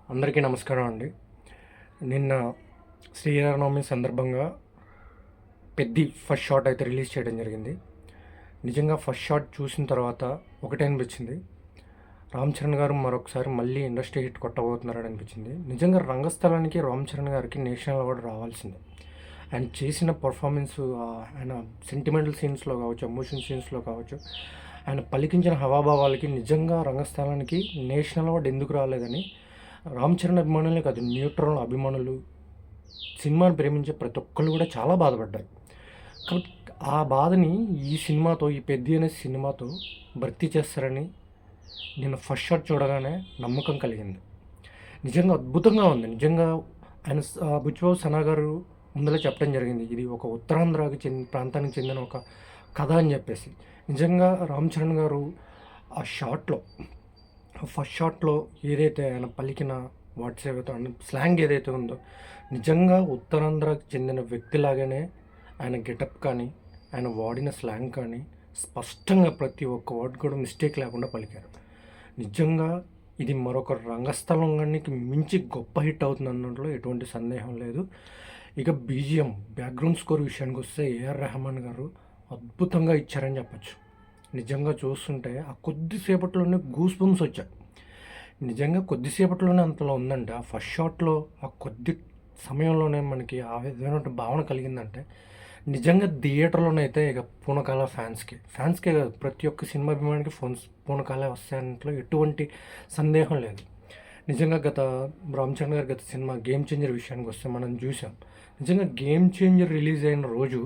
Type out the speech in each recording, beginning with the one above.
అందరికీ నమస్కారం అండి. నిన్న శ్రీరామనవమి సందర్భంగా 'పెద్ది' ఫస్ట్ షాట్ అయితే రిలీజ్ చేయడం జరిగింది. నిజంగా ఫస్ట్ షాట్ చూసిన తర్వాత ఒకటే అనిపించింది, రామ్ చరణ్ గారు మరొకసారి మళ్ళీ ఇండస్ట్రీ హిట్ కొట్టబోతున్నారని అనిపించింది. నిజంగా రంగస్థలానికి రామ్ చరణ్ గారికి నేషనల్ అవార్డు రావాల్సిందే. ఆయన చేసిన పర్ఫార్మెన్స్, ఆయన సెంటిమెంటల్ సీన్స్లో కావచ్చు, ఎమోషన్ సీన్స్లో కావచ్చు, ఆయన పలికించిన హావభావాలకి నిజంగా రంగస్థలానికి నేషనల్ అవార్డు ఎందుకు రాలేదని రామ్ చరణ్ అభిమానులే కాదు, న్యూట్రల్ అభిమానులు, సినిమాని ప్రేమించే ప్రతి ఒక్కళ్ళు కూడా చాలా బాధపడ్డారు. కాబట్టి ఆ బాధని ఈ సినిమాతో, ఈ 'పెద్ది' అనే సినిమాతో భర్తీ చేస్తారని నేను ఫస్ట్ షాట్ చూడగానే నమ్మకం కలిగింది. నిజంగా అద్భుతంగా ఉంది. నిజంగా ఆయన బుచ్చిబాబు సనా గారు ముందలే చెప్పడం జరిగింది, ఇది ఒక ఉత్తరాంధ్రకి ప్రాంతానికి చెందిన ఒక కథ అని చెప్పేసి. నిజంగా రామ్ చరణ్ గారు ఆ షాట్లో, ఫస్ట్ షాట్లో ఏదైతే ఆయన పలికిన వర్డ్స్ ఏవైతే స్లాంగ్ ఏదైతే ఉందో, నిజంగా ఉత్తరాంధ్రకు చెందిన వ్యక్తిలాగానే ఆయన గెటప్ కానీ, ఆయన వాడిన స్లాంగ్ కానీ స్పష్టంగా ప్రతి ఒక్క వర్డ్ కూడా మిస్టేక్ లేకుండా పలికారు. నిజంగా ఇది మరొక రంగస్థలానికి మించి గొప్ప హిట్ అవుతుంది అన్నట్లో ఎటువంటి సందేహం లేదు. ఇక బీజిఎం, బ్యాక్గ్రౌండ్ స్కోర్ విషయానికి వస్తే ఏఆర్ రెహమాన్ గారు అద్భుతంగా ఇచ్చారని చెప్పచ్చు. నిజంగా చూస్తుంటే ఆ కొద్దిసేపట్లోనే గూస్ బంప్స్ వచ్చాయి. నిజంగా కొద్దిసేపట్లోనే అంతలో ఉందంటే, ఆ ఫస్ట్ షాట్లో ఆ కొద్ది సమయంలోనే మనకి ఆ విధమైన భావన కలిగిందంటే, నిజంగా థియేటర్లోనైతే ఇక పూనకాల ఫ్యాన్స్కే కాదు, ప్రతి ఒక్క సినిమా అభిమానికి పూనకాలే వస్తాయంట్లో ఎటువంటి సందేహం లేదు. నిజంగా రామ్ చరణ్ గారి గత సినిమా 'గేమ్ చేంజర్' విషయానికి వస్తే మనం చూసాం. నిజంగా 'గేమ్ చేంజర్' రిలీజ్ అయిన రోజు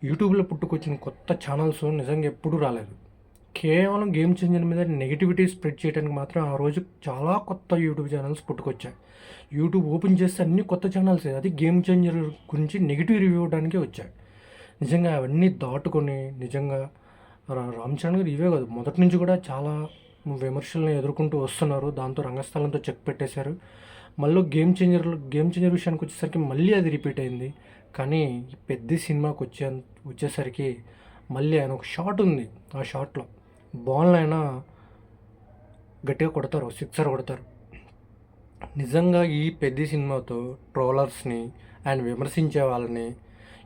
యూట్యూబ్లో పుట్టుకొచ్చిన కొత్త ఛానల్స్ నిజంగా ఎప్పుడూ రాలేదు. కేవలం 'గేమ్ చేంజర్' మీద నెగిటివిటీ స్ప్రెడ్ చేయడానికి మాత్రం ఆ రోజు చాలా కొత్త యూట్యూబ్ ఛానల్స్ పుట్టుకొచ్చాయి. యూట్యూబ్ ఓపెన్ చేస్తే అన్ని కొత్త ఛానల్సే, అది 'గేమ్ చేంజర్' గురించి నెగిటివ్ రివ్యూ ఇవ్వడానికే వచ్చాయి. నిజంగా అవన్నీ దాటుకొని నిజంగా రామ్ చరణ్ గారు ఇవే కాదు, మొదటి నుంచి కూడా చాలా విమర్శలను ఎదుర్కొంటూ వస్తున్నారు. దాంతో రంగస్థలంతో చెక్ పెట్టేశారు. మళ్ళీ గేమ్ చేంజర్ విషయానికి వచ్చేసరికి మళ్ళీ అది రిపీట్ అయింది. కానీ ఈ 'పెద్ది' సినిమాకి వచ్చేసరికి మళ్ళీ ఆయన ఒక షాట్ ఉంది, ఆ షాట్లో బాల్ని అయినా గట్టిగా కొడతారు, సిక్సర్ కొడతారు. నిజంగా ఈ 'పెద్ది' సినిమాతో ట్రోలర్స్ని, ఆయన విమర్శించే వాళ్ళని,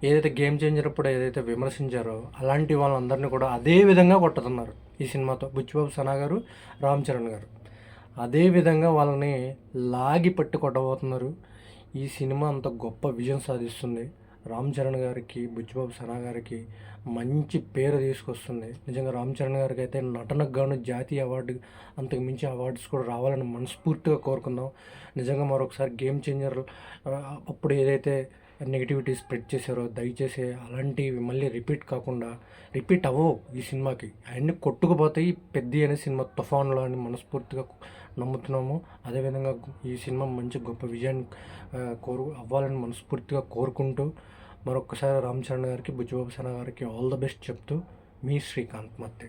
ఏదైతే 'గేమ్ చేంజర్' అప్పుడు ఏదైతే విమర్శించారో అలాంటి వాళ్ళందరినీ కూడా అదే విధంగా కొట్టుతున్నారు ఈ సినిమాతో బుచ్చిబాబు సనా గారు, రామ్ చరణ్ గారు. అదే విధంగా వాళ్ళని లాగి పట్టి కొట్టబోతున్నారు. ఈ సినిమా అంత గొప్ప విజయం సాధిస్తుంది. రామ్ చరణ్ గారికి, బుచ్చిబాబు సనా గారికి మంచి పేరు తీసుకొస్తుంది. నిజంగా రామ్ చరణ్ గారికి అయితే నటనకు గాను జాతీయ అవార్డు, అంతకు మించి అవార్డ్స్ కూడా రావాలని మనస్ఫూర్తిగా కోరుకుందాం. నిజంగా మరొకసారి 'గేమ్ చేంజర్' అప్పుడు ఏదైతే నెగిటివిటీ స్ప్రెడ్ చేశారో, దయచేసి అలాంటివి మళ్ళీ రిపీట్ అవ్వవు ఈ సినిమాకి. అవన్నీ కొట్టుకుపోతాయి 'పెద్ది' అనే సినిమా తుఫాన్లో అని మనస్ఫూర్తిగా నమ్ముతున్నాము. అదేవిధంగా ఈ సినిమా మంచి గొప్ప విజయాన్ని అవ్వాలని మనస్ఫూర్తిగా కోరుకుంటూ, మరొకసారి రామ్ చరణ్ గారికి, బుచ్చిబాబు సనా గారికి ఆల్ ద బెస్ట్ చెప్తూ, మీ శ్రీకాంత్ మత్తే.